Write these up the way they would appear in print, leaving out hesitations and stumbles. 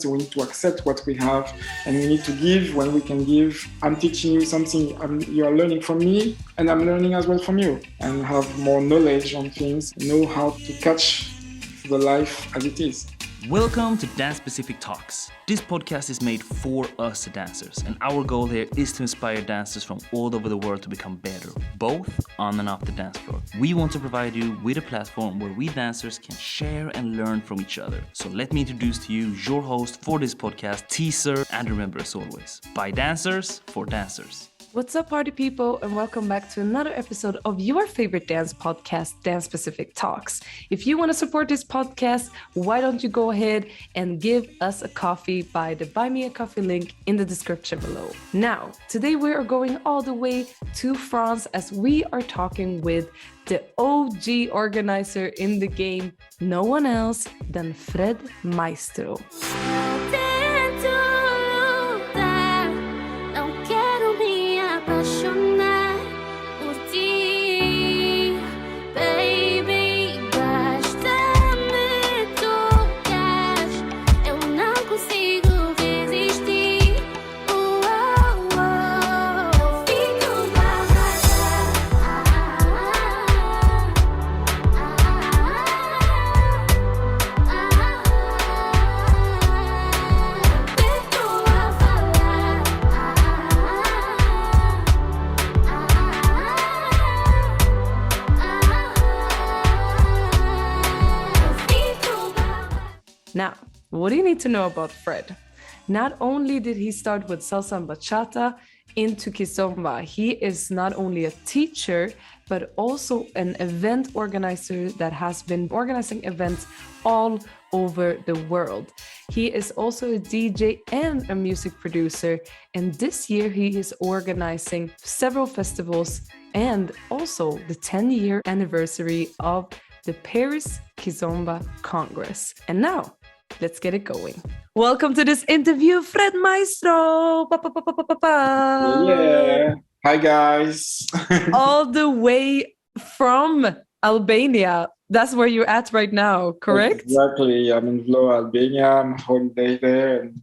So we need to accept what we have, and we need to give when we can give. I'm teaching you something, you are learning from me, and I'm learning as well from you, and have more knowledge on things, know how to catch the life as it is. Welcome to Dance Specific Talks. This podcast is made for us dancers, and our goal here is to inspire dancers from all over the world to become better, both on and off the dance floor. We want to provide you with a platform where we dancers can share and learn from each other. So let me introduce to you your host for this podcast, t-zer, and remember as always, by dancers, for dancers. What's up, party people, and welcome back to another episode of your favorite dance podcast, Dance Specific Talks. If you want to support this podcast, why don't you go ahead and give us a coffee by the Buy Me a Coffee link in the description below. Now, today we are going all the way to France as we are talking with the OG organizer in the game, no one else than Fred Maestro. Now, what do you need to know about Fred? Not only did he start with Salsa and Bachata into Kizomba, he is not only a teacher, but also an event organizer that has been organizing events all over the world. He is also a DJ and a music producer, and this year he is organizing several festivals and also the 10-year anniversary of the Paris Kizomba Congress. And now, let's get it going. Welcome to this interview, Fred Maestro. Yeah. Hi, guys. All the way from Albania. That's where you're at right now, correct? Exactly. I'm in Vlo, Albania. I'm on holiday there and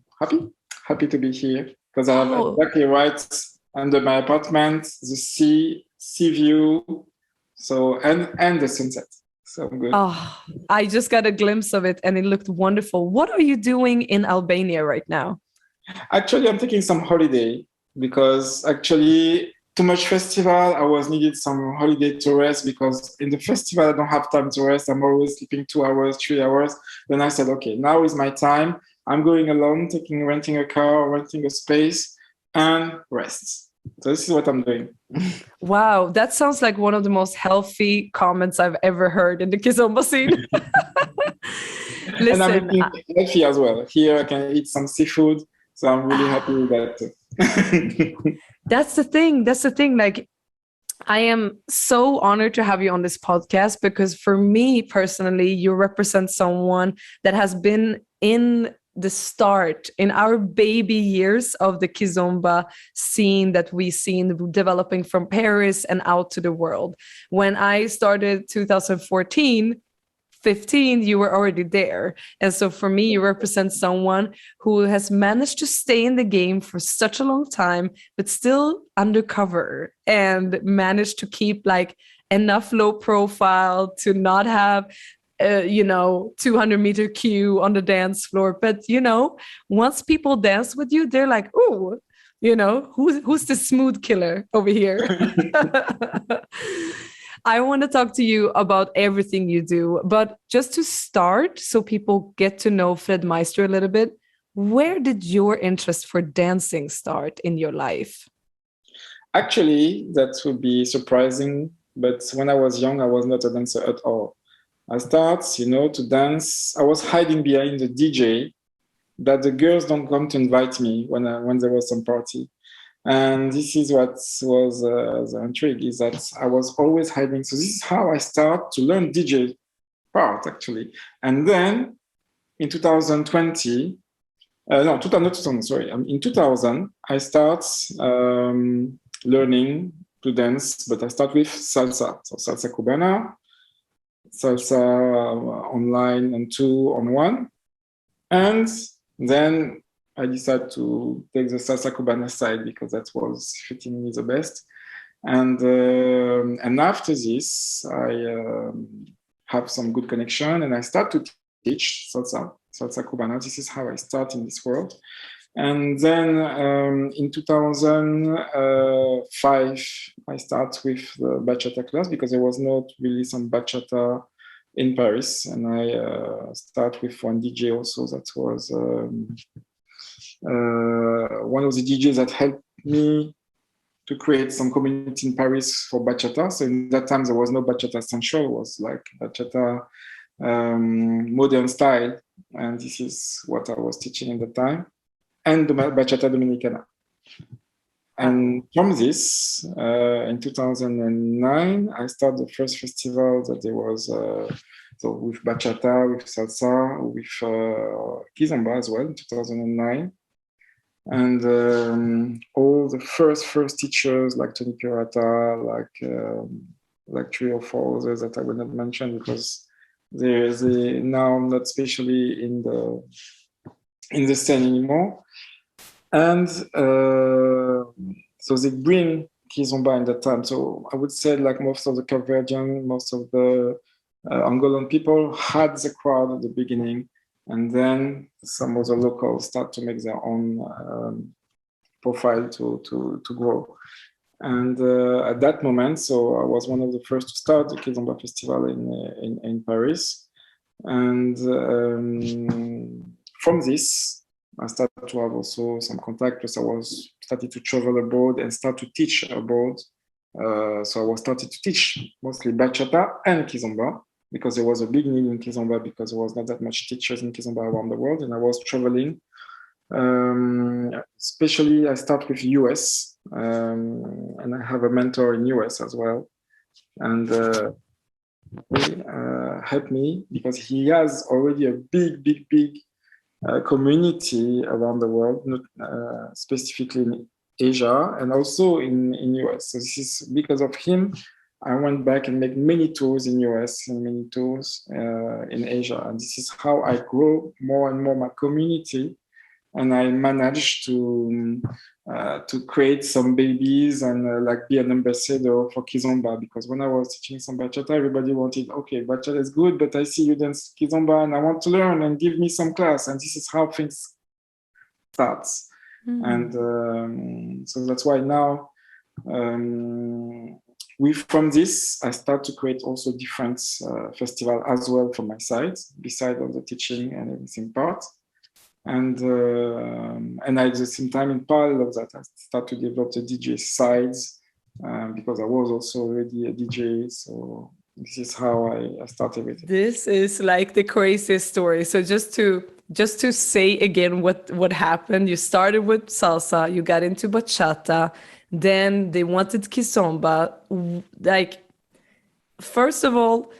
happy to be here because I have exactly right under my apartment, the sea view, so and the sunset. So good. Oh, I just got a glimpse of it and it looked wonderful. What are you doing in Albania right now? Actually, I'm taking some holiday because actually too much festival. I was needed some holiday to rest because in the festival, I don't have time to rest. I'm always sleeping 2 hours, 3 hours. Then I said, okay, now is my time. I'm going alone, renting a car, renting a space and rest. So this is what I'm doing. Wow, that sounds like one of the most healthy comments I've ever heard in the Kizomba scene. And Listen, I'm eating healthy as well. Here I can eat some seafood, so I'm really happy with that. That's the thing. Like, I am so honored to have you on this podcast because for me personally, you represent someone that has been in the start in our baby years of the Kizomba scene that we've seen developing from Paris and out to the world. When I started 2014, 15, you were already there. And so for me, you represent someone who has managed to stay in the game for such a long time, but still undercover and managed to keep like enough low profile to not have 200-meter queue on the dance floor. But, once people dance with you, they're like, oh, who's the smooth killer over here? I want to talk to you about everything you do. But just to start, so people get to know Fred Maestro a little bit, where did your interest for dancing start in your life? Actually, that would be surprising. But when I was young, I was not a dancer at all. I start, to dance. I was hiding behind the DJ that the girls don't come to invite me when there was some party. And this is what was the intrigue, is that I was always hiding. So this is how I start to learn DJ part, actually. And then in 2020, in 2000, I start learning to dance, but I start with salsa. So salsa cubana, salsa online and 2 on 1. And Then I decided to take the salsa cubana side because that was fitting me the best. And after this, I have some good connection, and I start to teach salsa cubana. This is how I start in this world. And then in 2005, I start with the bachata class because there was not really some bachata in Paris. And I start with one DJ also that was one of the DJs that helped me to create some community in Paris for bachata. So in that time, there was no bachata essential. It was like bachata modern style. And this is what I was teaching at the time. And the bachata dominicana. And from this, in 2009, I started the first festival that there was, so with bachata, with salsa, with Kizomba as well in 2009. And all the first teachers like Tony Pirata, like 3 or 4 others that I will not mention because they're now not especially in the scene anymore. And so they bring Kizomba in that time. So I would say like most of the Cape Verdean, most of the Angolan people had the crowd at the beginning. And then some other locals start to make their own profile to grow. And at that moment, so I was one of the first to start the Kizomba Festival in Paris. And from this, I started to have also some contact. Plus, I was started to travel abroad and start to teach abroad. So I was started to teach mostly bachata and Kizomba, because there was a big need in Kizomba because there was not that much teachers in Kizomba around the world, and I was traveling. Especially I start with US, and I have a mentor in US as well, and he helped me because he has already a big community around the world, not specifically in Asia and also in US. So this is because of him. I went back and made many tours in US and many tours in Asia. And this is how I grow more and more my community. And I managed to create some babies and like be an ambassador for Kizomba, because when I was teaching some bachata, everybody wanted, okay, bachata is good, but I see you dance Kizomba and I want to learn and give me some class. And this is how things starts. Mm-hmm. And so that's why now, from this, I start to create also different festival as well from my side, beside all the teaching and everything part. And at the same time, in parallel of that, I start to develop the DJ sides because I was also already a DJ. So this is how I started with it. This is like the craziest story. So just to say again what happened, you started with salsa, you got into bachata, then they wanted Kizomba. Like, first of all,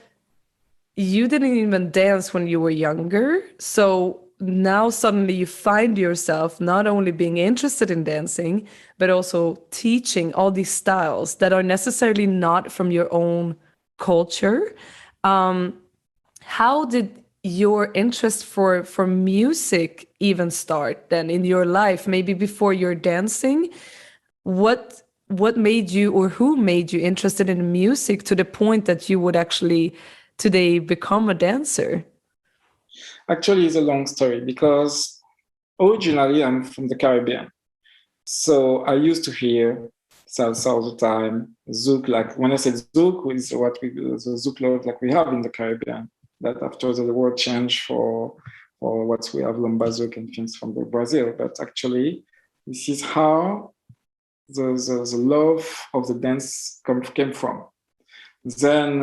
you didn't even dance when you were younger. So now suddenly you find yourself not only being interested in dancing, but also teaching all these styles that are necessarily not from your own culture. How did your interest for music even start then in your life? Maybe before you're dancing, what made you, or who made you interested in music to the point that you would actually today become a dancer? Actually, it's a long story because originally I'm from the Caribbean. So I used to hear salsa all the time, zouk. Like when I said zouk, is what the zouk love like we have in the Caribbean. That after the world changed for what we have lomba zouk and things from the Brazil. But actually, this is how the love of the dance came from. Then,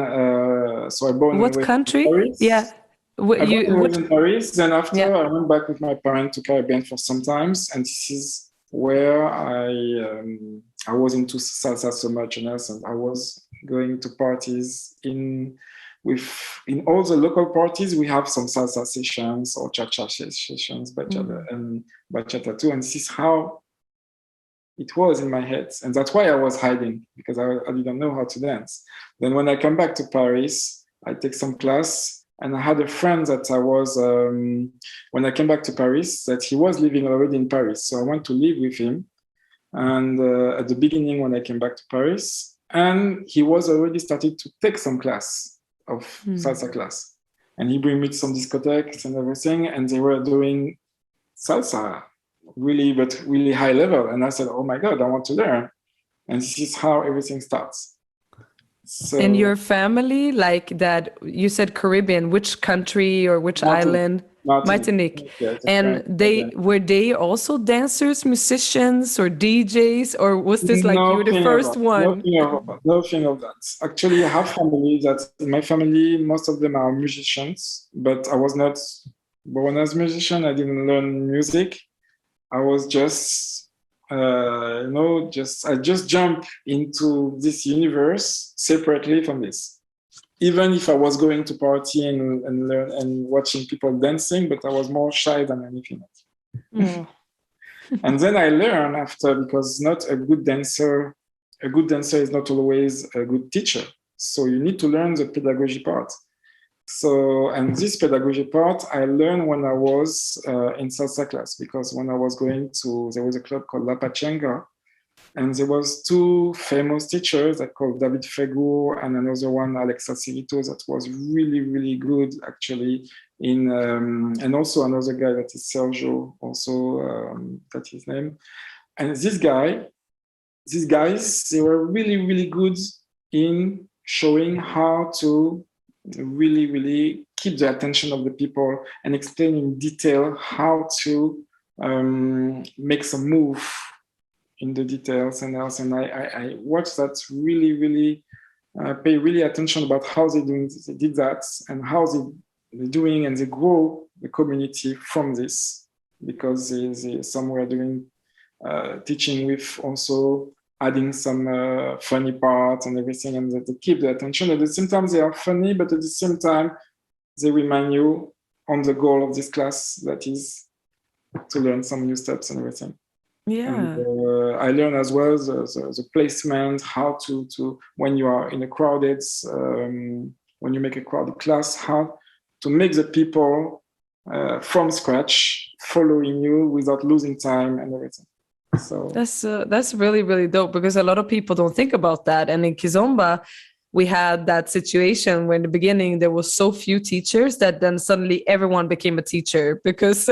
so I born what country? Paris. Yeah. I was in Paris. Then after, I went back with my parents to Caribbean for some times, and this is where I was into salsa so much, and I was going to parties in all the local parties. We have some salsa sessions or cha-cha sessions, bachata and bachata too, and this is how it was in my head, and that's why I was hiding, because I didn't know how to dance. Then when I come back to Paris, I take some class. And I had a friend that I was, when I came back to Paris, that he was living already in Paris. So I went to live with him. And at the beginning, when I came back to Paris, and he was already started to take some class of salsa class. And he bring me to some discotheques and everything. And they were doing salsa really high level. And I said, oh my God, I want to learn. And this is how everything starts. So, and your family, like that, you said Caribbean, which country or which island? Martinique. Yes, and were they also dancers, musicians, or DJs, or was this like you were the first one? Nothing of that. Actually, I have family that in my family, most of them are musicians, but I was not born as a musician. I didn't learn music. I was just I just jumped into this universe separately from this. Even if I was going to party and learn and watching people dancing, but I was more shy than anything else. And then I learned after, because not a good dancer is not always a good teacher. So you need to learn the pedagogy part. So, and this pedagogy part I learned when I was in salsa class, because when I was there was a club called La Pachenga, and there was two famous teachers that called David Fego and another one, Alexa Sirito, that was really good actually and also another guy that is Sergio, also that's his name. And these guys, they were really good in showing how to really keep the attention of the people and explain in detail how to make some move in the details and else. And I watched that really pay really attention about how they did that and how they're doing, and they grow the community from this, because some were doing teaching with also adding some funny parts and everything, and they keep the attention. At the same time, they are funny, but at the same time, they remind you on the goal of this class, that is to learn some new steps and everything. Yeah. And, I learned as well the placement, how to when you are in a crowded, when you make a crowded class, how to make the people from scratch following you without losing time and everything. So that's really dope, because a lot of people don't think about that. And in Kizomba, we had that situation where in the beginning there was so few teachers that then suddenly everyone became a teacher, because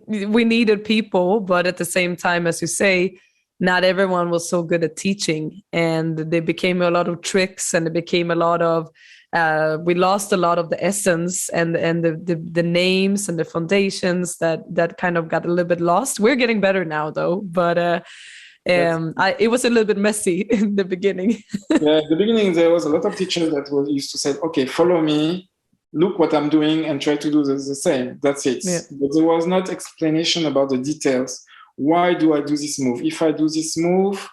we needed people, but at the same time, as you say, not everyone was so good at teaching, and they became a lot of tricks, and it became a lot of we lost a lot of the essence and the names and the foundations that kind of got a little bit lost. We're getting better now though, but it was a little bit messy in the beginning. Yeah, at the beginning there was a lot of teachers that used to say, okay, follow me, look what I'm doing and try to do the same. That's it. Yeah. But there was not explanation about the details. Why do I do this move? If I do this move,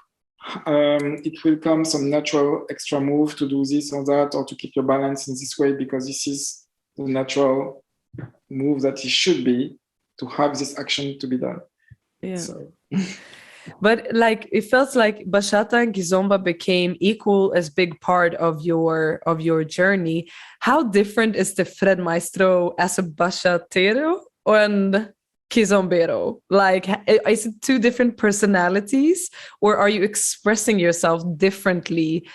it will come some natural extra move to do this or that, or to keep your balance in this way, because this is the natural move that it should be to have this action to be done. Yeah. So. But like, it felt like bachata and kizomba became equal as big part of your journey. How different is the Fred Maestro as a bachatero and kizombero? Like, is it two different personalities, or are you expressing yourself differently?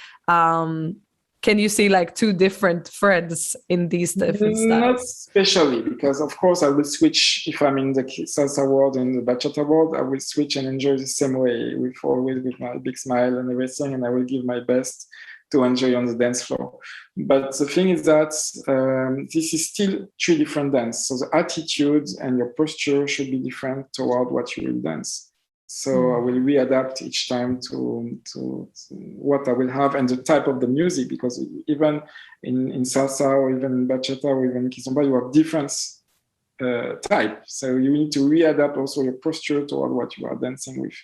Can you see like two different Freds in these different styles? Not especially, because of course I will switch. If I'm in the salsa world and the bachata world, I will switch and enjoy the same way, always with my big smile and everything, and I will give my best to enjoy on the dance floor. But the thing is that this is still two different dances. So the attitude and your posture should be different toward what you will dance. So I will readapt each time to what I will have and the type of the music, because even in salsa or even in bachata or even in kizomba, you have different type. So you need to readapt also your posture toward what you are dancing with.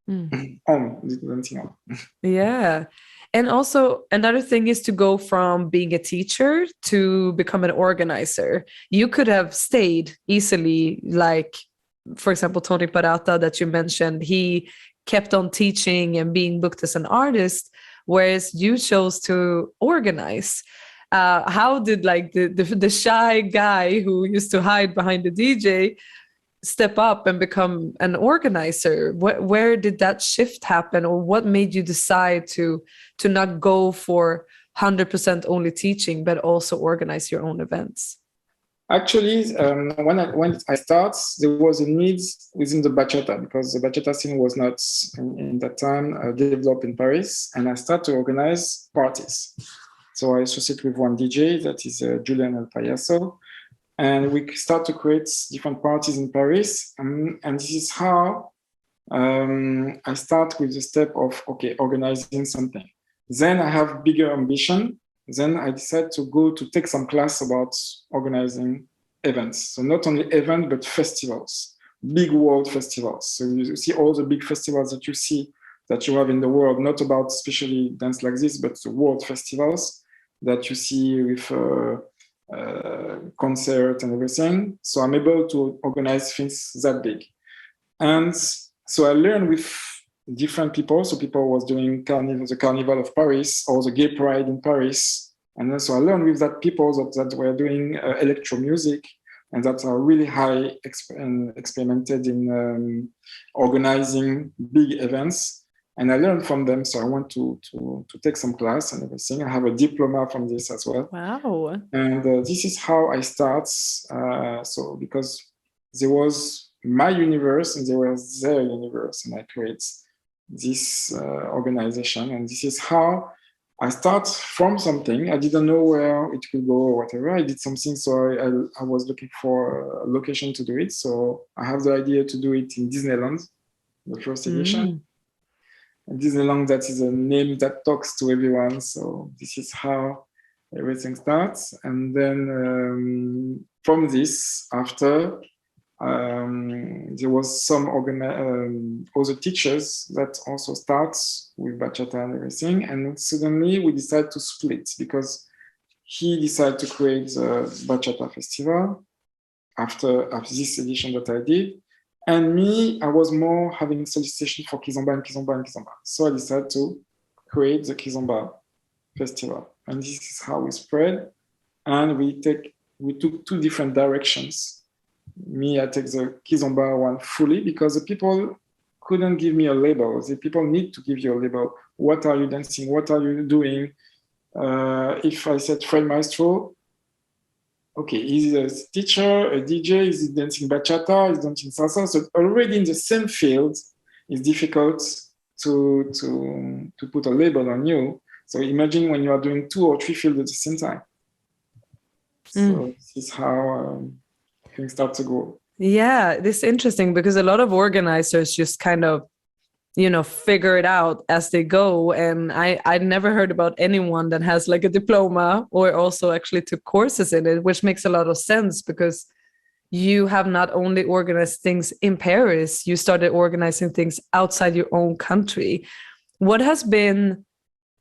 Dancing on. Yeah. And also another thing is to go from being a teacher to become an organizer. You could have stayed easily, like, for example, Tony Parata that you mentioned, he kept on teaching and being booked as an artist, whereas you chose to organize. how did like the shy guy who used to hide behind the DJ step up and become an organizer? Where did that shift happen, or what made you decide to not go for 100% only teaching, but also organize your own events? Actually, when I started, there was a need within the bachata, because the bachata scene was not in that time developed in Paris, and I started to organize parties. So I associate with one DJ, that is Julian El Payaso, and we start to create different parties in Paris. And this is how I start with the step of, okay, organizing something. Then I have bigger ambition. Then I decided to go to take some class about organizing events. So not only events, but festivals, big world festivals. So you see all the big festivals that you have in the world, not about especially dance like this, but the world festivals that you see with concert and everything. So I'm able to organize things that big. And so I learned with different people. So people was doing the Carnival of Paris or the Gay Pride in Paris. And then so I learned with that people that were doing electro music and that are really high experimented in organizing big events. And I learned from them. So I want to take some class and everything. I have a diploma from this as well. Wow. And this is how I start. So because there was my universe and there was their universe, and I create this organization. And this is how I start from something. I didn't know where it could go or whatever. I did something, so I was looking for a location to do it. So I have the idea to do it in Disneyland, the first edition. And Disneyland, that is a name that talks to everyone. So this is how everything starts. And then from this, after, there was some other teachers that also starts with bachata and everything, and suddenly we decided to split because he decided to create the bachata festival after this edition that I did, and me, I was more having solicitation for Kizomba and Kizomba. So I decided to create the Kizomba festival, and this is how we spread, and we took two different directions. Me, I take the Kizomba one fully because the people couldn't give me a label. The people need to give you a label. What are you dancing? What are you doing? If I said Fred Maestro, okay, is he a teacher, a DJ? Is he dancing bachata? Is he dancing salsa? So already in the same field, it's difficult to put a label on you. So imagine when you are doing 2 or 3 fields at the same time. So this is how things start to go. Yeah, this is interesting because a lot of organizers just kind of, figure it out as they go. And I'd never heard about anyone that has like a diploma or also actually took courses in it, which makes a lot of sense because you have not only organized things in Paris, you started organizing things outside your own country. What has been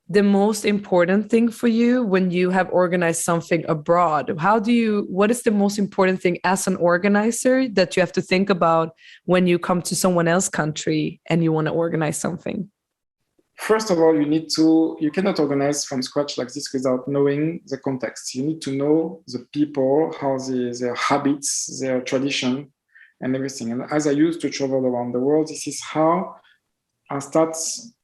the most important thing for you when you have organized something abroad? What is the most important thing as an organizer that you have to think about when you come to someone else's country and you want to organize something? First of all, you cannot organize from scratch like this without knowing the context. You need to know the people, how their habits, their tradition, and everything. And as I used to travel around the world, this is how I start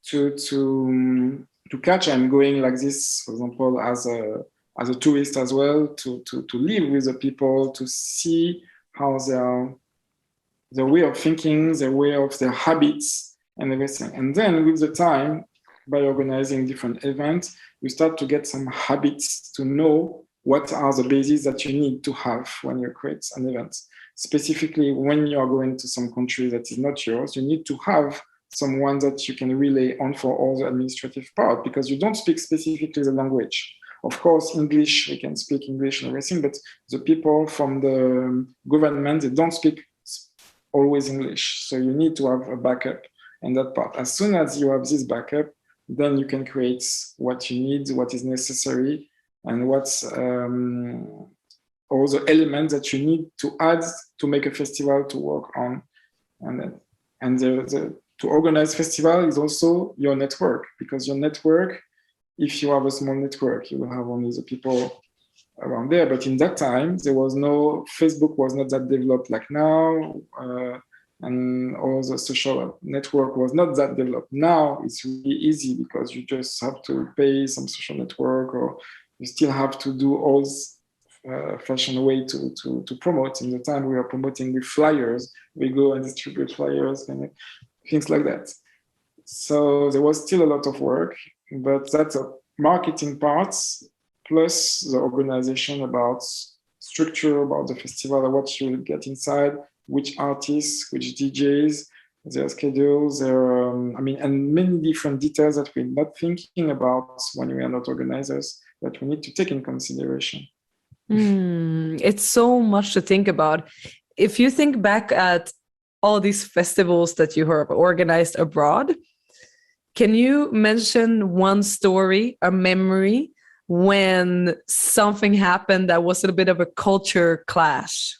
to catch. I'm going like this, for example, as a tourist as well, to live with the people, to see how their way of thinking, their habits and everything. And then with the time, by organizing different events, you start to get some habits to know what are the bases that you need to have when you create an event. Specifically, when you are going to some country that is not yours, you need to have someone that you can rely on for all the administrative part, because you don't speak specifically the language. Of course, English, we can speak English and everything, but the people from the government, they don't speak always English. So you need to have a backup in that part. As soon as you have this backup, then you can create what you need, what is necessary, and what's all the elements that you need to add to make a festival to work on. And to organize festival is also your network, because your network if you have a small network, you will have only the people around there. But in that time, there was no, Facebook was not that developed like now, and all the social network was not that developed. Now it's really easy because you just have to pay some social network, or you still have to do all fashion way to promote. In the time we are promoting with flyers, we go and distribute flyers and things like that. So there was still a lot of work, but that's a marketing part, plus the organization about structure, about the festival, what you will get inside, which artists, which DJs, their schedules, their, and many different details that we're not thinking about when we are not organizers, that we need to take in consideration. It's so much to think about. If you think back at all these festivals that you have organized abroad, can you mention one story, a memory, when something happened that was a bit of a culture clash?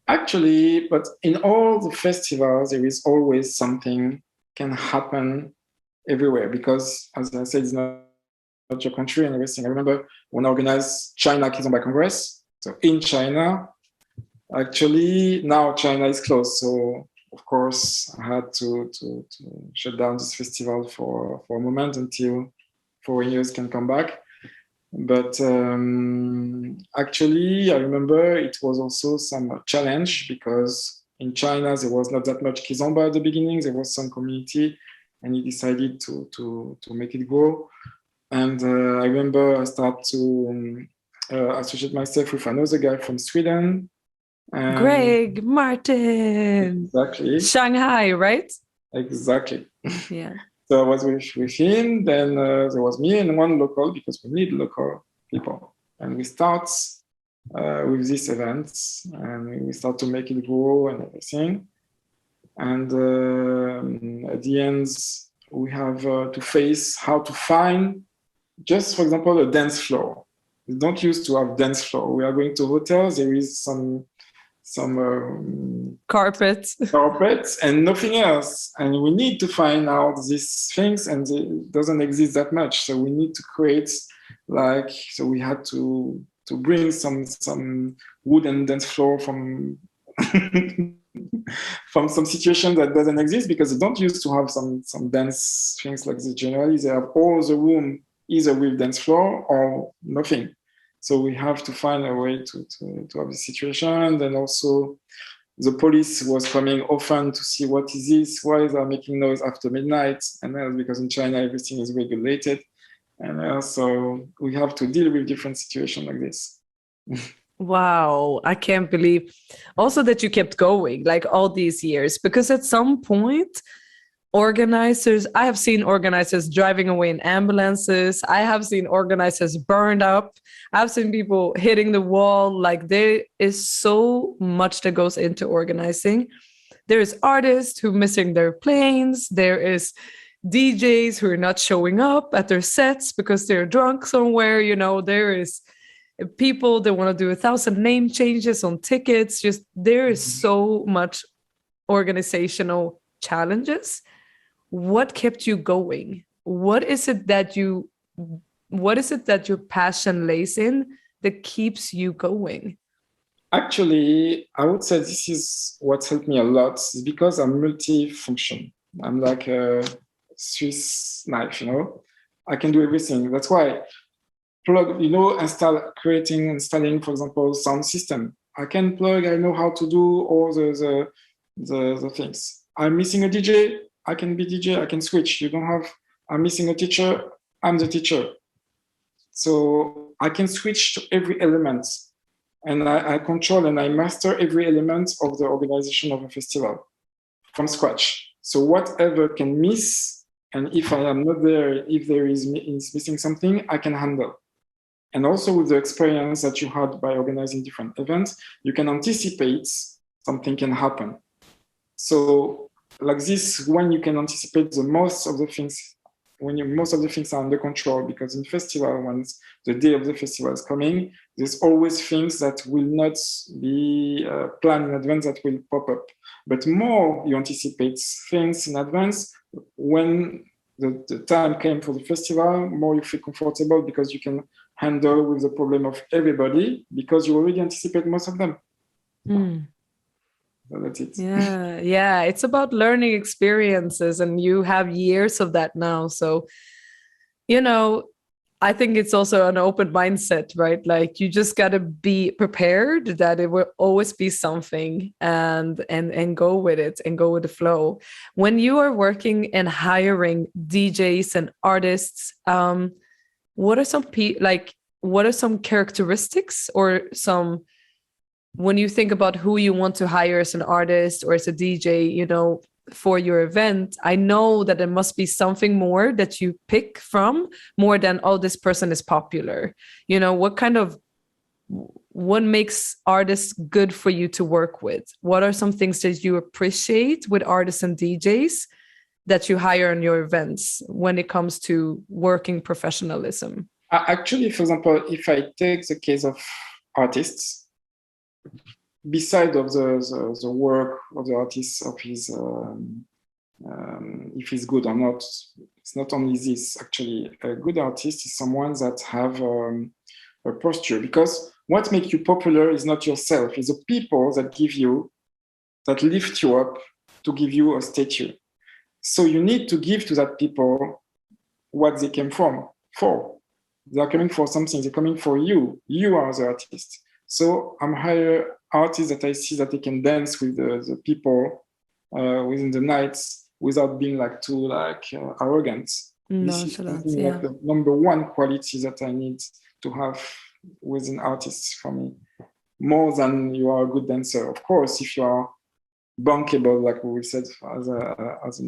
Actually, but in all the festivals, there is always something can happen everywhere, because, as I said, it's not your country and everything. I remember when I organized China Kizomba Congress. So in China, actually, now China is closed. So, of course, I had to shut down this festival for a moment until foreigners can come back. But actually, I remember it was also some challenge, because in China, there was not that much Kizomba at the beginning. There was some community, and he decided to make it grow. And I remember I started to associate myself with another guy from Sweden. Greg Martin. Exactly. Shanghai, right? Exactly. Yeah. So I was with him. Then there was me and one local, because we need local people. And we start with these events, and we start to make it grow and everything. And at the end, we have to face how to find, just for example, a dance floor. We don't used to have dance floor. We are going to hotels. There is some carpets and nothing else. And we need to find out these things, and it doesn't exist that much. So we need to create, so we had to bring some wooden dance floor from from some situation that doesn't exist, because they don't used to have some dance things like this. Generally, they have all the room either with dance floor or nothing. So we have to find a way to have the situation. Then also the police was coming often to see what is this, why they are making noise after midnight. And because in China, everything is regulated. And so we have to deal with different situations like this. Wow, I can't believe also that you kept going like all these years, because at some point, I have seen organizers driving away in ambulances. I have seen organizers burned up. I've seen people hitting the wall. Like, there is so much that goes into organizing. There is artists who are missing their planes. There is DJs who are not showing up at their sets because they're drunk somewhere. There is people that want to do 1,000 name changes on tickets. Just there is so much organizational challenges. What kept you going? What is it that your passion lays in that keeps you going? Actually, I would say this is what helped me a lot, is because I'm multifunction. I'm like a Swiss knife, I can do everything. That's why installing, for example, sound system. I can plug, I know how to do all the things. I'm missing a DJ, I can be DJ, I can switch. I'm missing a teacher, I'm the teacher. So I can switch to every element, and I control and I master every element of the organization of a festival from scratch. So whatever can miss, and if I am not there, if there is missing something, I can handle. And also with the experience that you had by organizing different events, you can anticipate something can happen. So like this, when you can anticipate most of the things are under control, because in festival, once the day of the festival is coming, there's always things that will not be planned in advance that will pop up. But more you anticipate things in advance, when the time came for the festival, more you feel comfortable because you can handle with the problem of everybody because you already anticipate most of them. So that's it. Yeah. It's about learning experiences, and you have years of that now. So, I think it's also an open mindset, right? Like you just got to be prepared that it will always be something, and go with it and go with the flow. When you are working and hiring DJs and artists, what are some characteristics or some, when you think about who you want to hire as an artist or as a DJ, for your event, I know that there must be something more that you pick from more than, oh, this person is popular. What makes artists good for you to work with? What are some things that you appreciate with artists and DJs that you hire on your events when it comes to working professionalism? Actually, for example, if I take the case of artists, beside of the work of the artist, of his if he's good or not, it's not only this. Actually, a good artist is someone that have a posture, because what makes you popular is not yourself, it's the people that lift you up to give you a statue. So you need to give to that people what they came for. They are coming for something, they're coming for you. You are the artist. So I'm hire artists that I see that they can dance with the people within the nights without being too arrogant. This is something like the number one quality that I need to have within artists for me, more than you are a good dancer. Of course, if you are bankable, like we said, as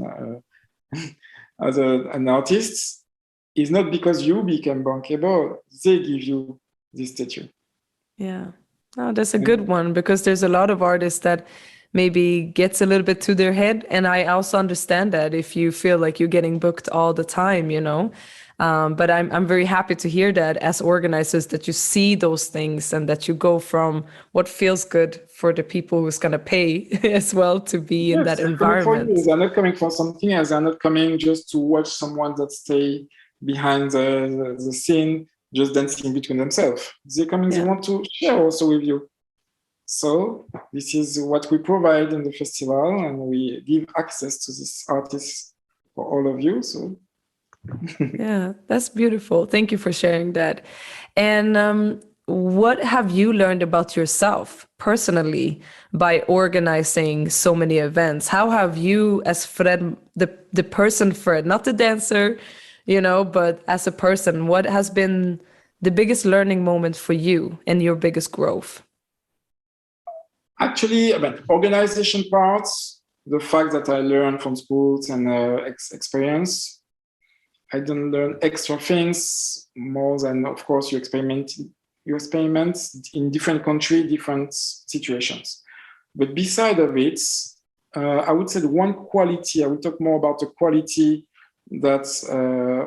an artist, it's not because you become bankable, they give you this statue. Yeah. No, that's a good one, because there's a lot of artists that maybe gets a little bit to their head. And I also understand that if you feel like you're getting booked all the time, but I'm very happy to hear that as organizers, that you see those things and that you go from what feels good for the people who's going to pay as well to be in that environment. They're not coming for something else. They're not coming just to watch someone that stay behind the scene, just dancing between themselves. They come in, they want to share also with you. So this is what we provide in the festival, and we give access to this artist for all of you. So yeah, that's beautiful. Thank you for sharing that. And what have you learned about yourself personally by organizing so many events? How have you, as Fred, the person Fred, not the dancer, but as a person, what has been the biggest learning moment for you and your biggest growth? Actually, organization parts, the fact that I learned from sports and experience, I don't learn extra things more than, of course, you experiment in different countries, different situations. But beside of it, I would say the one quality, I will talk more about the quality that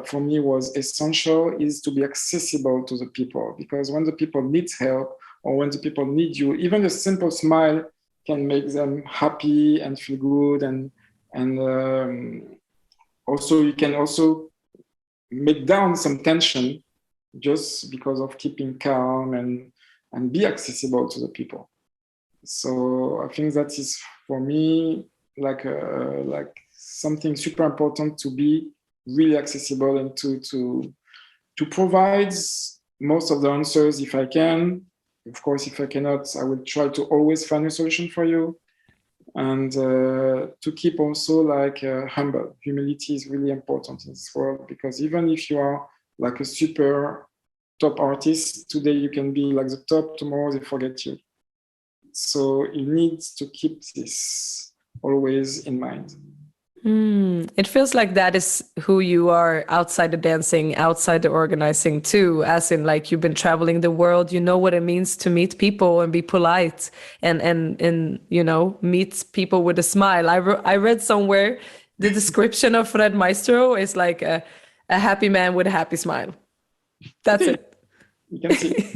for me was essential, is to be accessible to the people. Because when the people need help, or when the people need you, even a simple smile can make them happy and feel good. And also you can also make down some tension just because of keeping calm and be accessible to the people. So I think that is for me like something super important, to be really accessible and to provide most of the answers if I can. Of course, if I cannot, I will try to always find a solution for you. And to keep also humble. Humility is really important in this world, because even if you are like a super top artist, today you can be like the top, tomorrow they forget you. So you need to keep this always in mind. It feels like that is who you are outside the dancing, outside the organizing too, as in like you've been traveling the world, you know what it means to meet people and be polite and meet people with a smile. I read somewhere the description of Fred Maestro is like a happy man with a happy smile. That's it. You can see.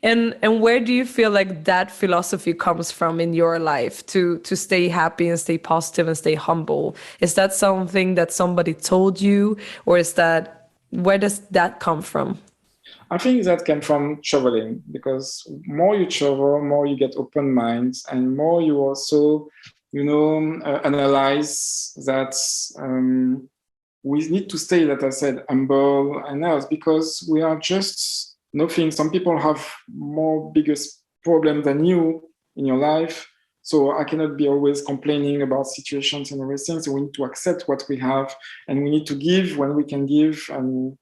And where do you feel like that philosophy comes from in your life to stay happy and stay positive and stay humble? Is that something that somebody told you, or is that, where does that come from? I think that came from traveling, because more you travel, more you get open minds, and more you also, analyze that we need to stay, that I said, humble and else, because we are just nothing. Some people have more biggest problem than you in your life. So I cannot be always complaining about situations and everything. So we need to accept what we have, and we need to give when we can give. And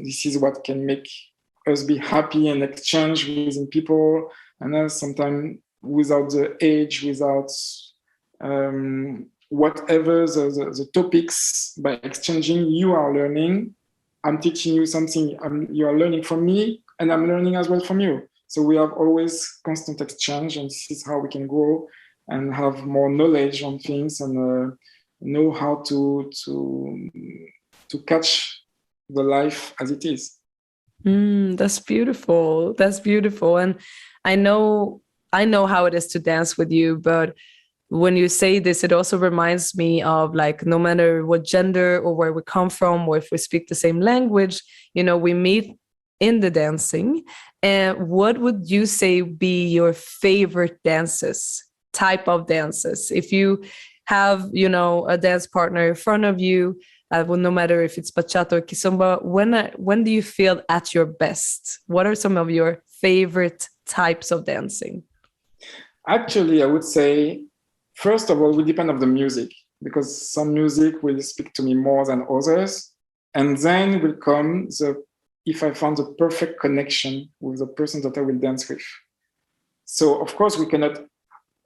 this is what can make us be happy and exchange within people. And then sometimes without the age, without whatever the topics, by exchanging, you are learning. I'm teaching you something. You are learning from me, and I'm learning as well from you. So we have always constant exchange, and this is how we can grow and have more knowledge on things, and know how to catch the life as it is. That's beautiful. That's beautiful. And I know how it is to dance with you, but when you say this, it also reminds me of, like, no matter what gender or where we come from, or if we speak the same language, we meet in the dancing. And what would you say be your favorite type of dances? If you have, a dance partner in front of you, well, no matter if it's bachata or kizomba, when do you feel at your best? What are some of your favorite types of dancing? Actually, I would say, first of all, it will depend on the music, because some music will speak to me more than others. And then will come if I found the perfect connection with the person that I will dance with. So of course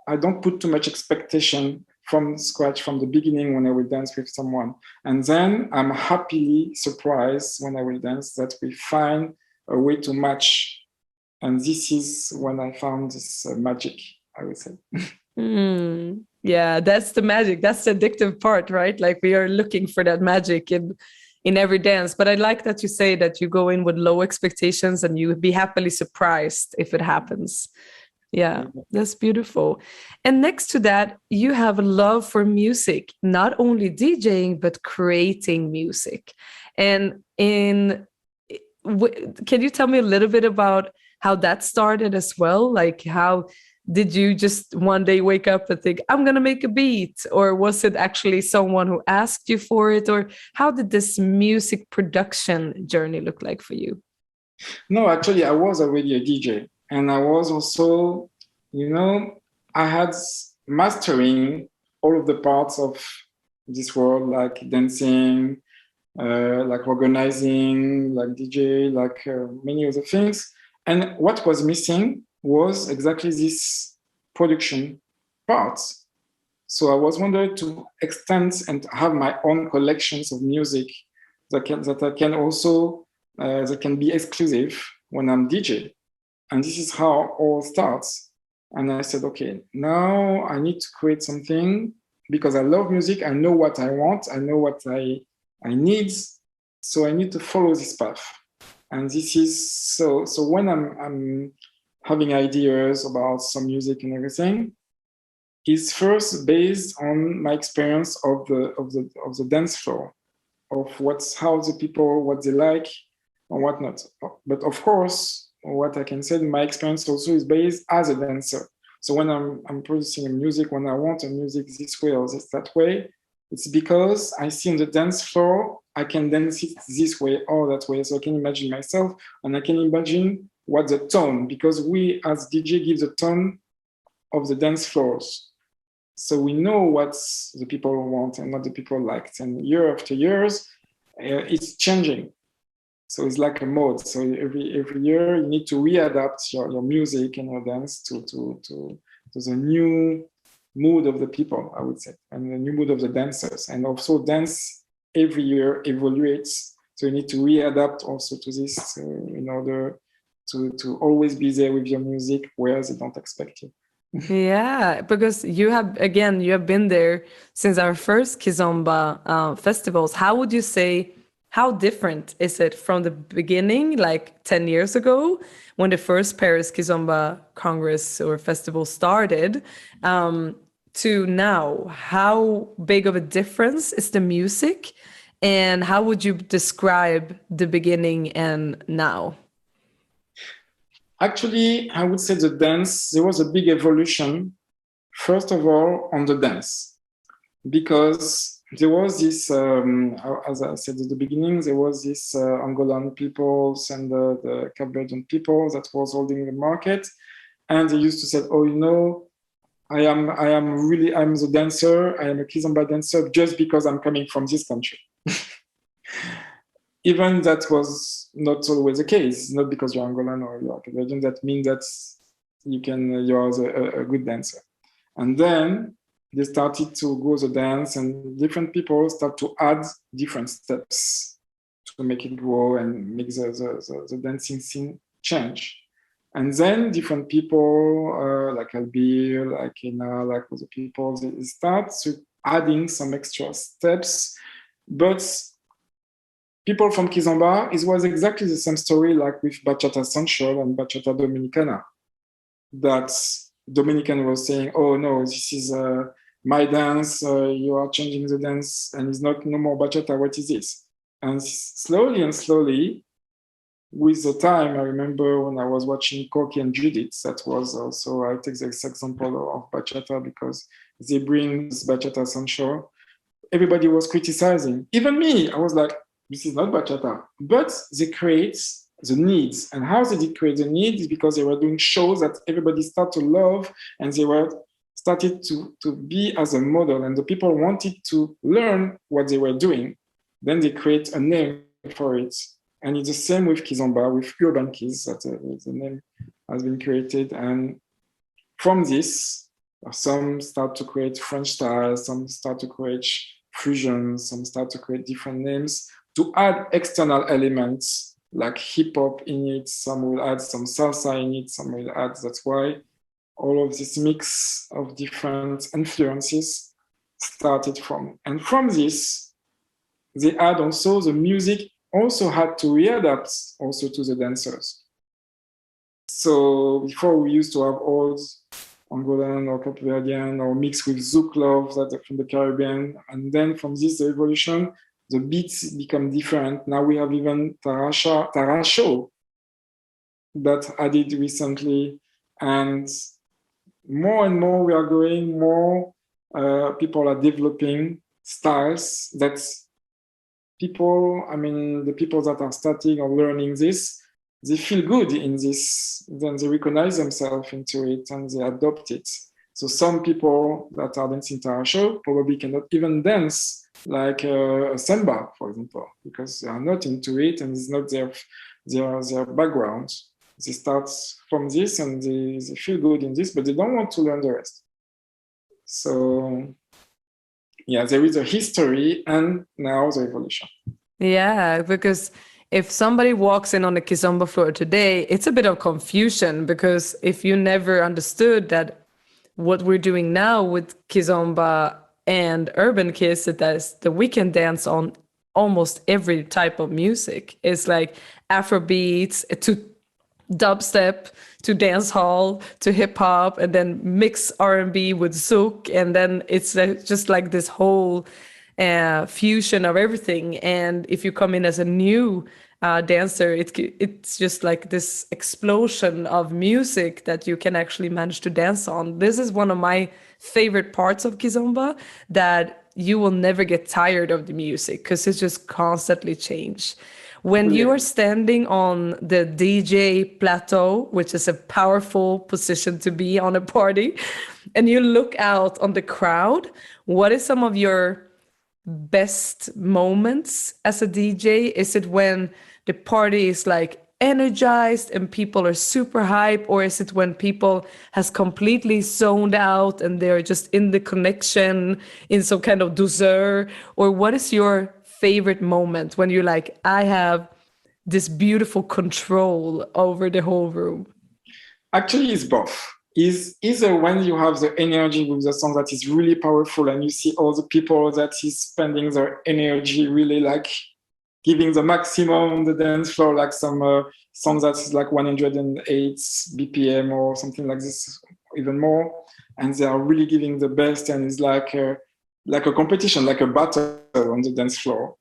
I don't put too much expectation from scratch, from the beginning, when I will dance with someone. And then I'm happily surprised when I will dance that we find a way to match. And this is when I found this magic, I would say. Yeah, that's the magic. That's the addictive part, right? Like, we are looking for that magic in every dance. But I like that you say that you go in with low expectations and you be happily surprised if it happens. Yeah, that's beautiful. And next to that, you have a love for music, not only DJing, but creating music. And can you tell me a little bit about how that started as well? Like, how did you just one day wake up and think, I'm going to make a beat? Or was it actually someone who asked you for it? Or how did this music production journey look like for you? No, actually, I was already a DJ. And I was also, I had mastering all of the parts of this world, like dancing, like organizing, like DJ, like many other things. And what was missing was exactly this production parts. So I was wondering to extend and have my own collections of music that can be exclusive when I'm DJ. And this is how it all starts. And I said, okay, now I need to create something, because I love music. I know what I want. I know what I need. So I need to follow this path. And this is so when I'm having ideas about some music and everything, it's first based on my experience of the dance floor, of how the people, what they like or whatnot. But of course, what I can say, my experience also is based as a dancer. So when I'm producing a music, when I want a music this way or that way, it's because I see on the dance floor, I can dance it this way or that way. So I can imagine myself, and I can imagine what the tone, because we as DJ give the tone of the dance floors. So we know what the people want and what the people liked. And year after years, it's changing. So it's like a mode. So every year you need to readapt your music and your dance to the new mood of the people, I would say, and the new mood of the dancers. And also dance every year evaluates. So you need to readapt also to this in order to always be there with your music where they don't expect you. Yeah, because you have been there since our first Kizomba festivals. How would you say how different is it from the beginning, like 10 years ago, when the first Paris Kizomba Congress or festival started, to now? How big of a difference is the music? And how would you describe the beginning and now? Actually, I would say the dance, there was a big evolution, first of all, on the dance, because there was this, as I said at the beginning, there was this Angolan peoples and the Cape Verdean people that was holding the market. And they used to say, oh, you know, I'm the dancer, I am a Kizomba dancer just because I'm coming from this country. Even that was not always the case. Not because you're Angolan or you're Canadian, that means that you're a good dancer. And then they started to go the dance, and different people start to add different steps to make it grow and make the dancing scene change. And then different people, like Albir, like Ina, like other people, they start to adding some extra steps. But people from Kizomba, it was exactly the same story like with Bachata Central and Bachata Dominicana. That Dominican was saying, oh no, this is my dance, you are changing the dance and it's not no more Bachata, what is this? And slowly, with the time, I remember when I was watching Corky and Judith, that was also, I take this example of Bachata because they bring this Bachata Central. Everybody was criticizing, even me, I was like, this is not bachata, but they create the needs. And how they did create the needs is because they were doing shows that everybody started to love, and they were started to be as a model, and the people wanted to learn what they were doing. Then they create a name for it. And it's the same with Kizomba, with Urban Kids, that the name has been created. And from this, some start to create French styles, some start to create fusions, some start to create different names to add external elements like hip hop in it. Some will add some salsa in it, some will add, that's why all of this mix of different influences started from. And from this, they add also the music also had to readapt also to the dancers. So before we used to have old Angolan or Cape Verdean or mixed with Zouk love that from the Caribbean. And then from this, the evolution, the beats become different. Now we have even Tarasho that added recently. And more we are going, more people are developing styles that people, I mean, the people that are starting or learning this, they feel good in this, then they recognize themselves into it and they adopt it. So some people that are dancing Tarasho probably cannot even dance like a samba, for example, because they are not into it and it's not their background. They start from this and they feel good in this, but they don't want to learn the rest. So yeah, there is a history and now the evolution. Yeah, because if somebody walks in on the Kizomba floor today, it's a bit of confusion, because if you never understood that what we're doing now with Kizomba and Urban Kids, that we can dance on almost every type of music. It's like Afrobeats to dubstep to dance hall to hip hop, and then mix R&B with Zouk, and then it's just like this whole fusion of everything. And if you come in as a new dancer, it's just like this explosion of music that you can actually manage to dance on. This is one of my favorite parts of Kizomba, that you will never get tired of the music because it's just constantly change. When you are standing on the DJ plateau, which is a powerful position to be on a party, and you look out on the crowd, what is some of your best moments as a DJ? Is it when the party is like energized and people are super hype, or is it when people has completely zoned out and they're just in the connection in some kind of t-zer? Or what is your favorite moment when you're like, I have this beautiful control over the whole room? Actually, it's both. Is either when you have the energy with the song that is really powerful and you see all the people that is spending their energy really like giving the maximum on the dance floor, like some songs that's like 108 BPM or something like this, even more. And they are really giving the best, and it's like a competition, like a battle on the dance floor.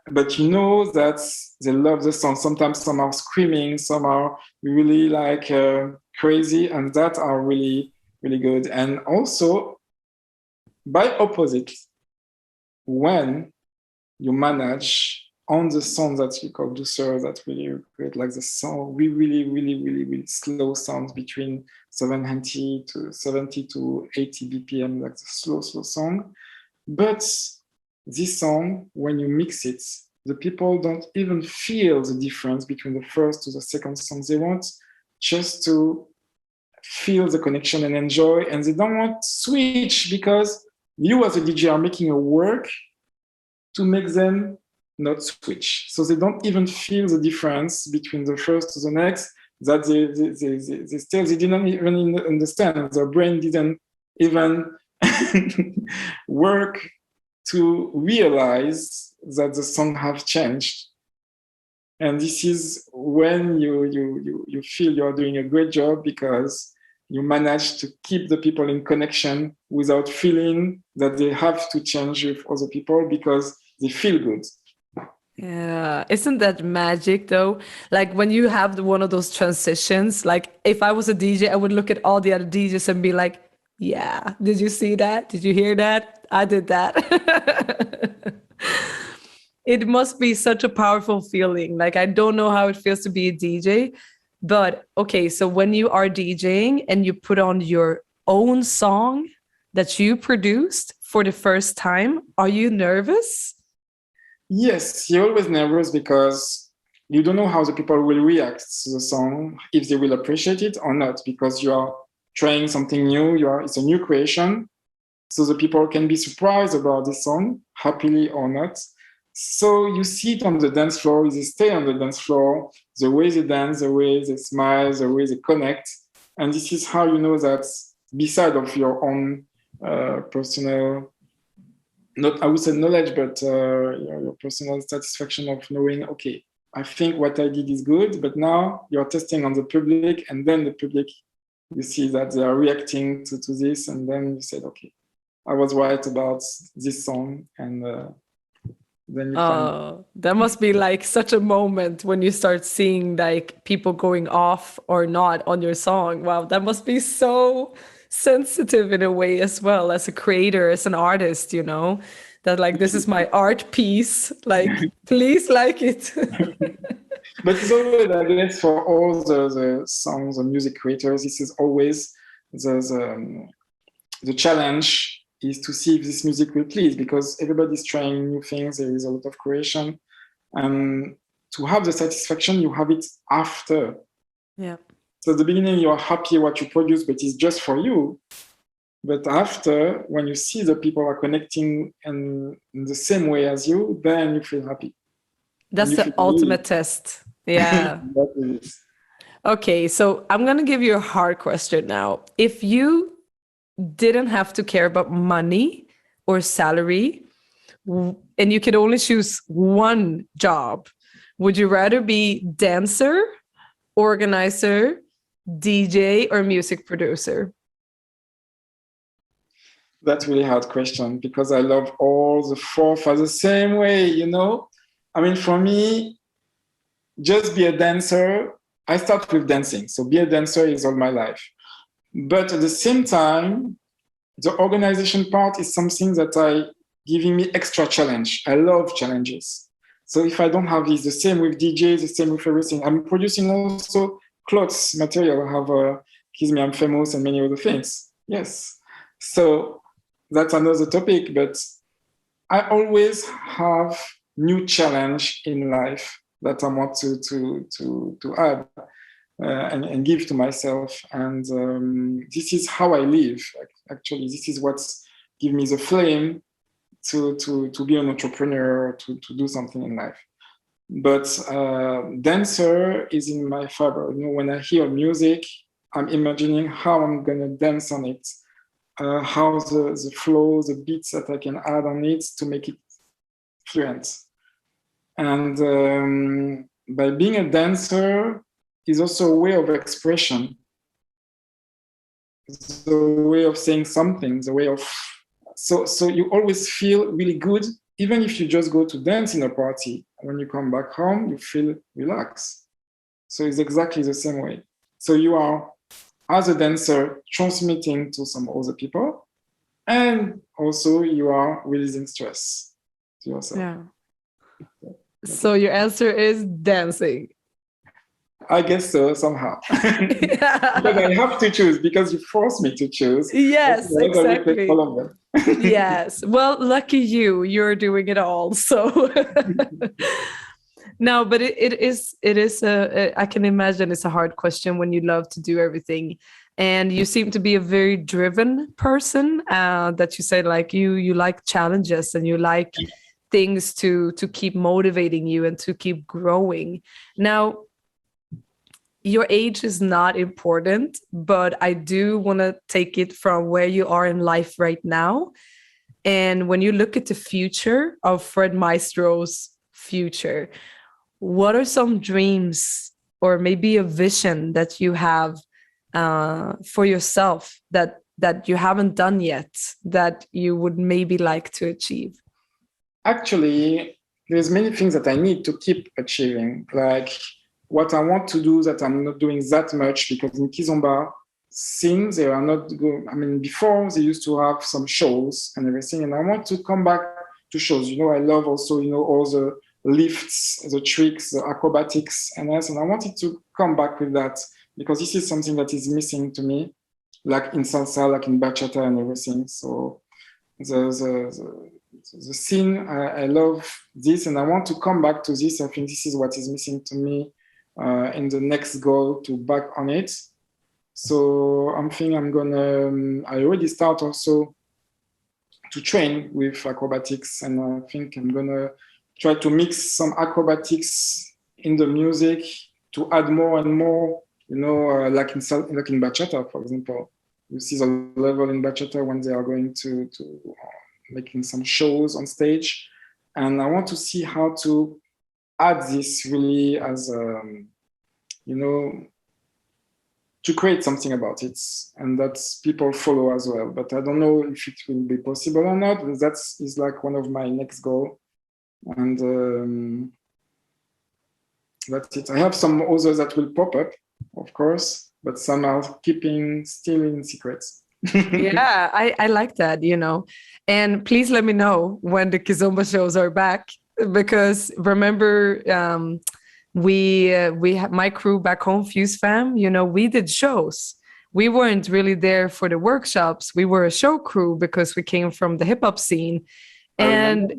But you know that they love the song. Sometimes some are screaming, some are really like crazy, and that are really, really good. And also, by opposite, when you manage on the song that you call t-zer, that really great, like the song, we really slow sounds between 70 to 80 BPM, like the slow song. But this song, when you mix it, the people don't even feel the difference between the first to the second song. They want just to feel the connection and enjoy, and they don't want to switch, because you as a DJ are making a work to make them not switch. So they don't even feel the difference between the first to the next, that they didn't even understand. Their brain didn't even work to realize that the song have changed. And this is when you feel you're doing a great job, because you manage to keep the people in connection without feeling that they have to change with other people, because they feel good. Yeah, isn't that magic though? Like when you have one of those transitions, like if I was a DJ, I would look at all the other DJs and be like, yeah, did you see that? Did you hear that? I did that. It must be such a powerful feeling. Like I don't know how it feels to be a DJ, but okay, so when you are DJing and you put on your own song that you produced for the first time, are you nervous? Yes, you're always nervous, because you don't know how the people will react to the song, if they will appreciate it or not, because you are trying something new. It's a new creation, so the people can be surprised about this song, happily or not. So you see it on the dance floor, they stay on the dance floor, the way they dance, the way they smile, the way they connect. And this is how you know that, beside of your own personal, not I would say knowledge, but your personal satisfaction of knowing, okay, I think what I did is good, but now you're testing on the public, and then the public, you see that they are reacting to this, and then you said, okay, I was right about this song, and then you find. Oh, that must be like such a moment when you start seeing like people going off or not on your song. Wow, that must be so sensitive in a way as well, as a creator, as an artist, you know, that like this is my art piece. Like, please like it. But it's always, I guess, for all the songs and music creators, this is always the challenge, is to see if this music will please, because everybody's trying new things. There is a lot of creation, and to have the satisfaction, you have it after. Yeah. So at the beginning, you are happy what you produce, but it's just for you. But after, when you see the people are connecting in the same way as you, then you feel happy. That's the ultimate test. Yeah. Okay, so I'm going to give you a hard question now. If you didn't have to care about money or salary, and you could only choose one job, would you rather be dancer, organizer, DJ, or music producer? That's a really hard question, because I love all the four for the same way, you know? I mean, for me, just be a dancer. I start with dancing, so be a dancer is all my life. But at the same time, the organization part is something that giving me extra challenge. I love challenges. So if I don't have this, the same with DJs, the same with everything. I'm producing also clothes material. I have Kiss Me, I'm Famous, and many other things. Yes. So that's another topic, but I always have new challenge in life that I want to add. And give to myself, and this is how I live. Actually, this is what's give me the flame to be an entrepreneur, to do something in life. But dancer is in my favor. You know, when I hear music, I'm imagining how I'm gonna dance on it, how the flow, the beats that I can add on it to make it fluent. And by being a dancer is also a way of expression. It's a way of saying something, the way of, so you always feel really good, even if you just go to dance in a party. When you come back home, you feel relaxed. So it's exactly the same way. So you are, as a dancer, transmitting to some other people, and also you are releasing stress to yourself. Yeah. So your answer is dancing. I guess so, somehow. Because I have to choose, because you force me to choose. Yes, exactly. All of them. Yes. Well, lucky you, you're doing it all. So no, but it is I can imagine it's a hard question when you love to do everything. And you seem to be a very driven person, that you say like you like challenges and you like things to keep motivating you and to keep growing. Now, your age is not important, but I do want to take it from where you are in life right now. And when you look at the future of Fred Maestro's future, what are some dreams or maybe a vision that you have for yourself that you haven't done yet that you would maybe like to achieve? Actually, there's many things that I need to keep achieving, like what I want to do that I'm not doing that much, because in Kizomba scene, they are not good. I mean, before they used to have some shows and everything, and I want to come back to shows. You know, I love also, you know, all the lifts, the tricks, the acrobatics, and else, and I wanted to come back with that, because this is something that is missing to me, like in salsa, like in bachata and everything. So the scene, I love this, and I want to come back to this. I think this is what is missing to me in the next goal, to back on it. So I'm thinking I already start also to train with acrobatics, and I think I'm gonna try to mix some acrobatics in the music to add more and more, you know, like in bachata, for example. You see the level in bachata when they are going to making some shows on stage, and I want to see how to add this really as you know, to create something about it, and that people follow as well. But I don't know if it will be possible or not. That is like one of my next goal, and that's it. I have some others that will pop up, of course, but some are keeping still in secrets. Yeah, I like that, you know. And please let me know when the Kizomba shows are back, because remember, my crew back home, Fuse Fam, you know, we did shows. We weren't really there for the workshops. We were a show crew because we came from the hip hop scene. And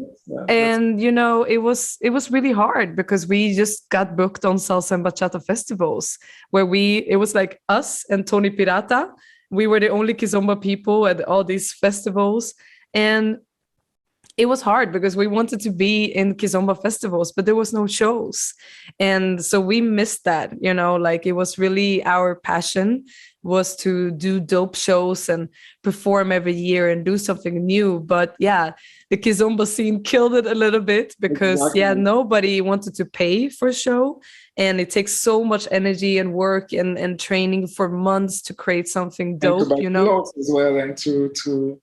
you know, it was really hard because we just got booked on salsa and bachata festivals where it was like us and Tony Pirata. We were the only Kizomba people at all these festivals, and it was hard because we wanted to be in Kizomba festivals, but there was no shows. And so we missed that, you know, like it was really our passion was to do dope shows and perform every year and do something new. But yeah, the Kizomba scene killed it a little bit because nobody wanted to pay for a show. And it takes so much energy and work and training for months to create something dope, and to buy clothes as well, and to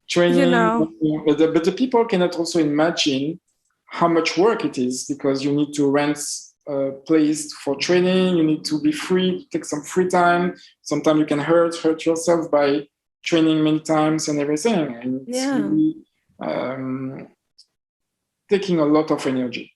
training, you know. But the people cannot also imagine how much work it is, because you need to rent a place for training, you need to be free, take some free time. Sometimes you can hurt yourself by training many times and everything, and it's really taking a lot of energy.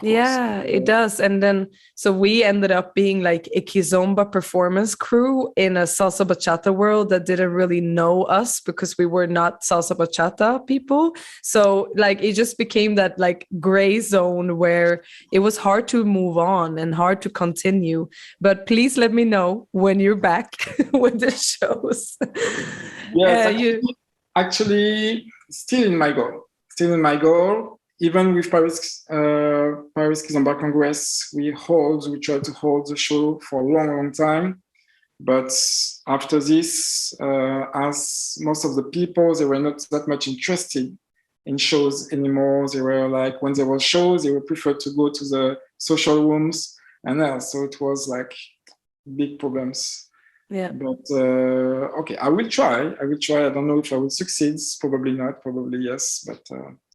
Yeah, it does. And then, so we ended up being like a Kizomba performance crew in a salsa bachata world that didn't really know us because we were not salsa bachata people. So like, it just became that like gray zone where it was hard to move on and hard to continue. But please let me know when you're back with the shows. Yes, actually, still in my goal. Even with Paris Kizomba Congress, we try to hold the show for a long time. But after this, as most of the people, they were not that much interested in shows anymore. They were like, when there were shows, they would prefer to go to the social rooms. And so it was like big problems. Yeah. But okay, I will try. I don't know if I will succeed. Probably not. Probably yes. But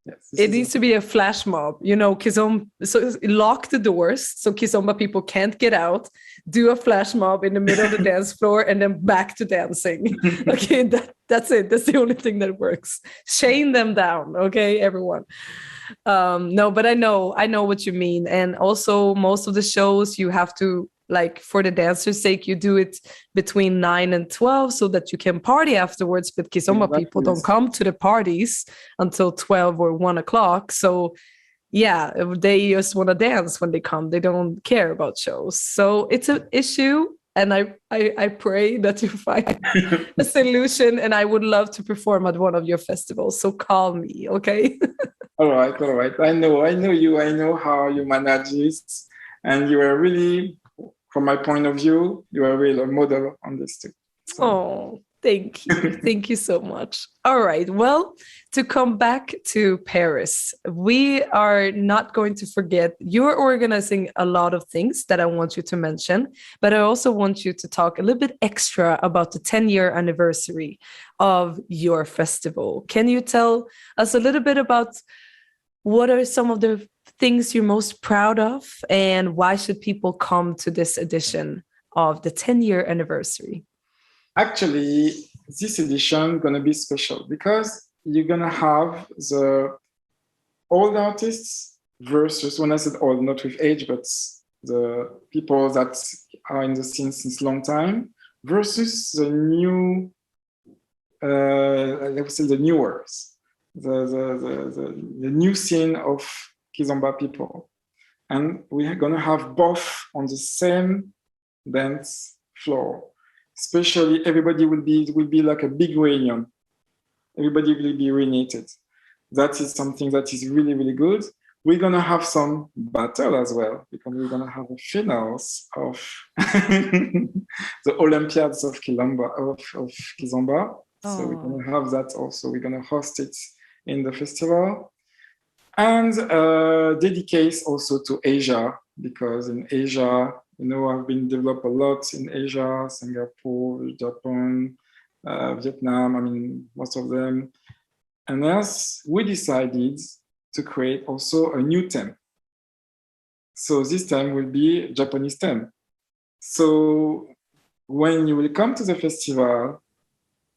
yes, it needs to be a flash mob, you know, Kizomba. So lock the doors so Kizomba people can't get out. Do a flash mob in the middle of the dance floor, and then back to dancing. Okay, that's it. That's the only thing that works. Chain them down. Okay, everyone. No, but I know what you mean. And also most of the shows you have to, like, for the dancers' sake, you do it between 9 and 12 so that you can party afterwards. But Kizomba people don't come to the parties until 12 or 1 o'clock. So yeah, they just want to dance when they come. They don't care about shows. So it's an issue. And I pray that you find a solution. And I would love to perform at one of your festivals. So call me, okay? All right. I know you. I know how you manage this. And you are really, from my point of view, you are really a model on this too. So. Oh, thank you. Thank you so much. All right. Well, to come back to Paris, we are not going to forget you're organizing a lot of things that I want you to mention, but I also want you to talk a little bit extra about the 10-year anniversary of your festival. Can you tell us a little bit about what are some of the things you're most proud of, and why should people come to this edition of the 10-year anniversary? Actually, this edition is going to be special because you're going to have the old artists versus, when I said old, not with age, but the people that are in the scene since a long time, versus the new, I would say the newers, the new scene of Kizomba people. And we are going to have both on the same dance floor. Especially everybody will be like a big reunion. Everybody will be reunited. That is something that is really, really good. We're going to have some battle as well, because we're going to have the finals of the Olympiads of Kizomba. Oh. So we're going to have that also. We're going to host it in the festival. And dedicate also to Asia, because in Asia, you know, I've been developed a lot in Asia, Singapore, Japan, Vietnam, I mean, most of them. And thus, we decided to create also a new theme. So this theme will be Japanese theme. So when you will come to the festival,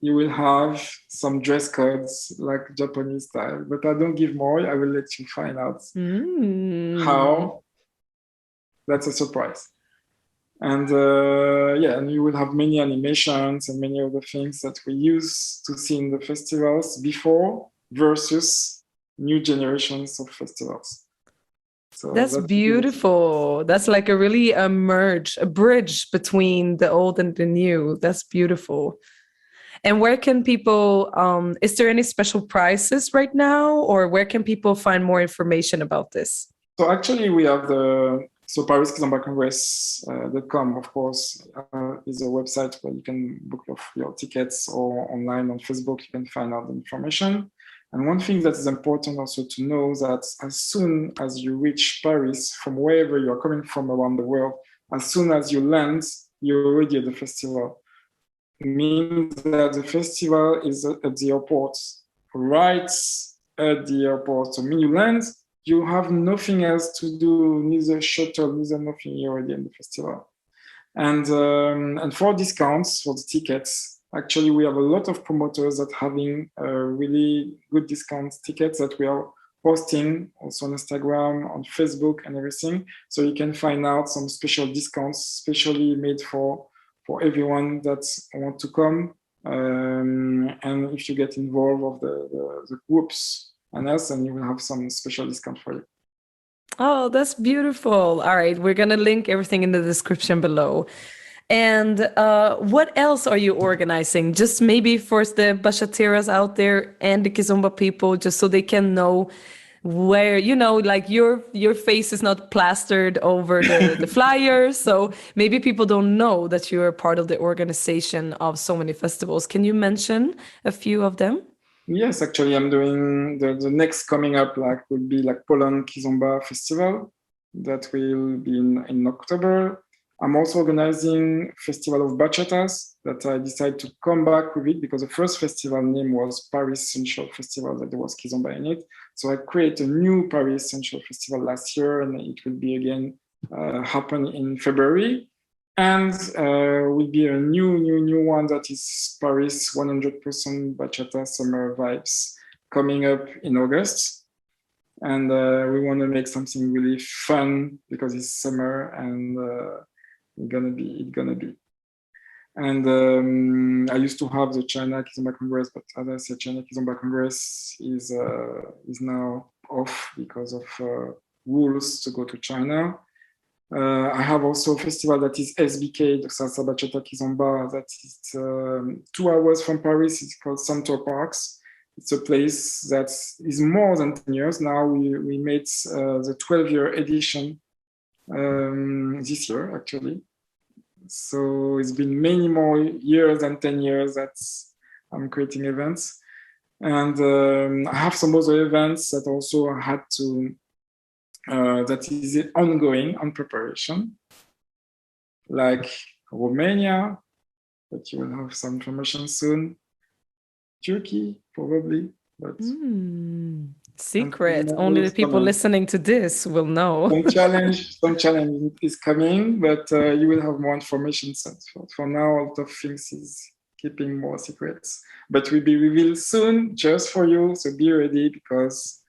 you will have some dress codes like Japanese style, but I don't give more. I will let you find out how. That's a surprise. And and you will have many animations and many other things that we use to see in the festivals before versus new generations of festivals. So that's beautiful. That's like a really a bridge between the old and the new. That's beautiful. And where can people, is there any special prizes right now, or where can people find more information about this? So actually we have Paris Kizomba Congress.com, of course, is a website where you can book your tickets, or online on Facebook, you can find out the information. And one thing that is important also to know that as soon as you reach Paris, from wherever you are coming from around the world, as soon as you land, you're already at the festival. It means that the festival is at the airport, right at the airport. So when you land, you have nothing else to do, neither shuttle, neither nothing, you're already in the festival. And for discounts, for the tickets, actually we have a lot of promoters that having really good discount tickets that we are posting also on Instagram, on Facebook and everything. So you can find out some special discounts, specially made for everyone that want to come. And if you get involved with the groups and us, and you will have some special discount for you. Oh, that's beautiful. All right, we're going to link everything in the description below. And what else are you organizing? Just maybe for the bachateras out there and the Kizomba people, just so they can know where, you know, like your face is not plastered over the flyers. So maybe people don't know that you're part of the organization of so many festivals. Can you mention a few of them? Yes, actually, I'm doing the next coming up will be Poland Kizomba Festival that will be in October. I'm also organizing Festival of Bachatas that I decided to come back with it because the first festival name was Paris Central Festival, that there was Kizomba in it. So I created a new Paris Central Festival last year, and it will be again happen in February. And will be a new one that is Paris 100% Bachata Summer Vibes coming up in August. And we want to make something really fun because it's summer and it's gonna be. And I used to have the China Kizomba Congress, but as I said, China Kizomba Congress is now off because of rules to go to China. I have also a festival that is SBK, the Salsa Bachata Kizomba, that is 2 hours from Paris. It's called Center Parks. It's a place that is more than 10 years. Now we made the 12-year edition this year, actually. So it's been many more years than 10 years that I'm creating events. And I have some other events that also had to that is ongoing on preparation, like Romania, but you will have some information soon. Turkey, probably, but secret. Only the people listening to this will know. Some challenge is coming, but you will have more information. For now, a lot of things is keeping more secrets, but will be revealed soon just for you. So be ready, because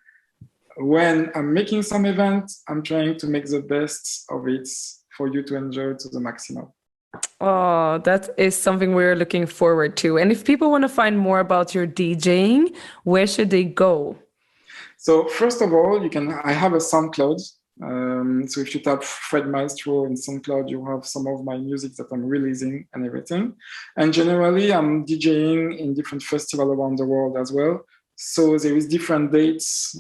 when I'm making some event, I'm trying to make the best of it for you to enjoy to the maximum. Oh, that is something we're looking forward to. And if people want to find more about your DJing, where should they go? So first of all, I have a SoundCloud. So if you type Fred Maestro in SoundCloud, you have some of my music that I'm releasing and everything. And generally, I'm DJing in different festivals around the world as well. So there is different dates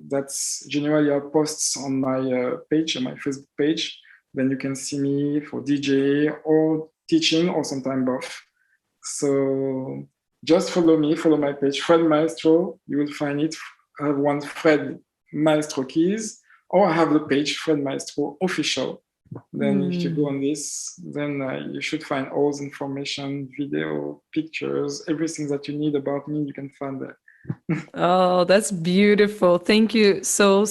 that's generally I post on my page, on my Facebook page. Then you can see me for DJ or teaching or sometimes both. So just follow me, follow my page, Fred Maestro. You will find it. I have one Fred Maestro Keys, or I have the page Fred Maestro Official. Then if you go on this, then you should find all the information, video, pictures, everything that you need about me, you can find there. Oh, that's beautiful. Thank you so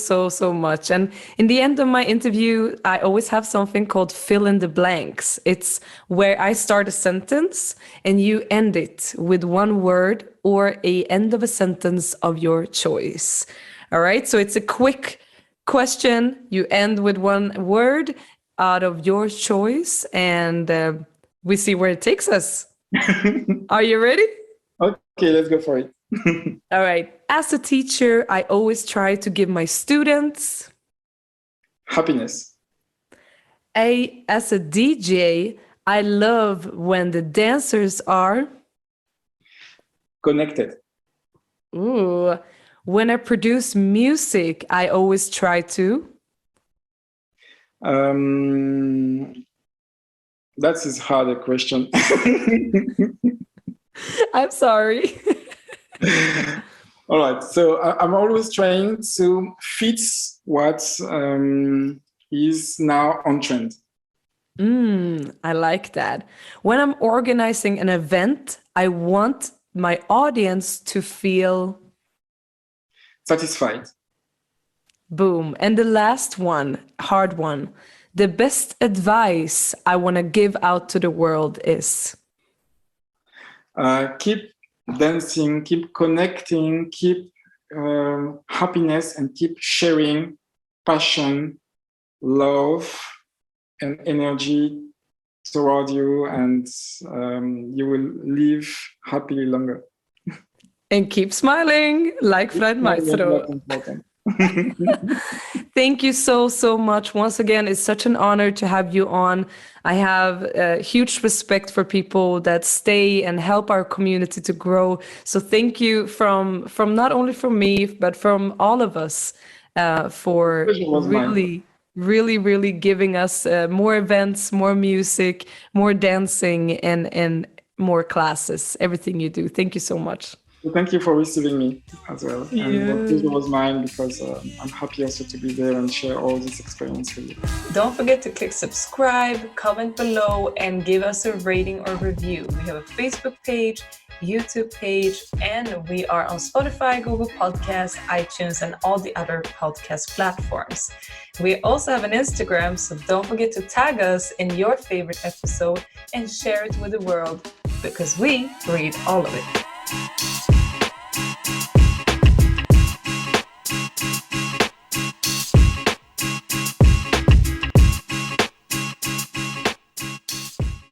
much. And in the end of my interview, I always have something called fill in the blanks. It's where I start a sentence and you end it with one word or a end of a sentence of your choice. All right. So it's a quick question. You end with one word out of your choice, and we see where it takes us. Are you ready? Okay, let's go for it. All right. As a teacher, I always try to give my students happiness. As a DJ, I love when the dancers are connected. Ooh. When I produce music, I always try to that is harder question. I'm sorry. All right. So I'm always trying to fit what is now on trend. I like that. When I'm organizing an event, I want my audience to feel satisfied. Boom. And the last one, hard one. The best advice I want to give out to the world is keep dancing, keep connecting, keep happiness, and keep sharing passion, love, and energy toward you, and you will live happily longer. And keep smiling like Fred Maestro. Thank you so much. Once again, it's such an honor to have you on. I have huge respect for people that stay and help our community to grow. So thank you from not only from me, but from all of us for really giving us more events, more music, more dancing, and more classes, everything you do. Thank you so much. So thank you for receiving me as well. Yeah. And the pleasure was mine because I'm happy also to be there and share all this experience with you. Don't forget to click subscribe, comment below, and give us a rating or review. We have a Facebook page, YouTube page, and we are on Spotify, Google Podcasts, iTunes, and all the other podcast platforms. We also have an Instagram, so don't forget to tag us in your favorite episode and share it with the world, because we read all of it.